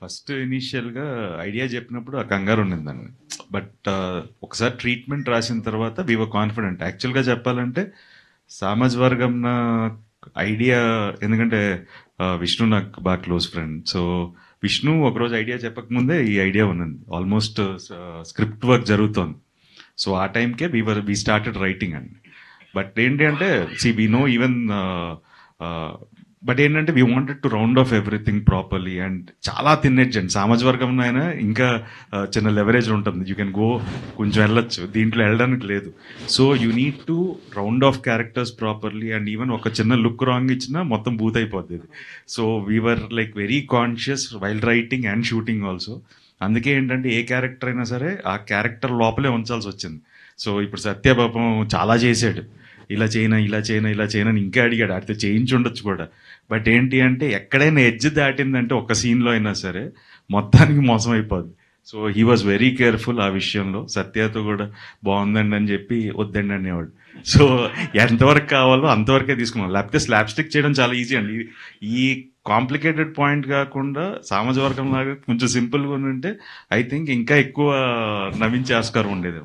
First ఇనీషియల్‌గా idea చెప్పినప్పుడు ఆ కంగారు ఉండిందండి. బట్ ఒకసారి ట్రీట్మెంట్ రాసిన తర్వాత వి వర్ కాన్ఫిడెంట్. యాక్చువల్‌గా చెప్పాలంటే సామాజ్ వర్గం నా ఐడియా ఎందుకంటే విష్ణు నాకు బాగా క్లోజ్ ఫ్రెండ్. సో విష్ణు ఒకరోజు ఐడియా చెప్పకముందే ఈ ఐడియా ఉన్నది. ఆల్మోస్ట్ స్క్రిప్ట్ వర్క్ జరుగుతోంది. సో ఆ టైంకే వి స్టార్టెడ్ రైటింగ్ అండి. బట్ ఏంటి అంటే వి నో ఈవెన్ బట్ ఏంటంటే we wanted to round of everything properly and చాలా తిన్నెడ్జ్ అండి. సామాజిక వర్గంలో అయినా ఇంకా చిన్న లెవరేజ్ ఉంటుంది. యూ కెన్ గో కొంచెం వెళ్ళొచ్చు, దీంట్లో వెళ్ళడానికి లేదు. So you need to round off characters properly and even ఒక చిన్న లుక్ రాంగ్ ఇచ్చినా మొత్తం బూత్ అయిపోద్ది ఇది. So we are like very conscious while writing and shooting also. అందుకే ఏంటంటే ఏ క్యారెక్టర్ అయినా సరే ఆ క్యారెక్టర్ లోపలే ఉంచాల్సి వచ్చింది. సో ఇప్పుడు సత్యపాపం చాలా చేశాడు, ఇలా చేయనా ఇలా చేయనా ఇలా చేయనా అని ఇంకా అడిగాడు, ఆడితే చేయించి ఉండొచ్చు కూడా. బట్ ఏంటి అంటే ఎక్కడైనా ఎడ్జ్ దాటిందంటే ఒక సీన్లో అయినా సరే మొత్తానికి మోసం అయిపోద్ది. So he was very careful ఆ విషయంలో. సత్యతో కూడా బాగుందండి అని చెప్పి వద్దండి అనేవాడు. సో ఎంతవరకు కావాలో అంతవరకే తీసుకున్నాం, లేకపోతే స్లాబ్ స్టిక్ చేయడం చాలా ఈజీ అండి. ఈ కాంప్లికేటెడ్ పాయింట్ కాకుండా సామాజిక వర్గం లాగా కొంచెం సింపుల్గా ఉంటే ఐ థింక్ ఇంకా ఎక్కువ నవ్వించే ఆస్కారం ఉండేది.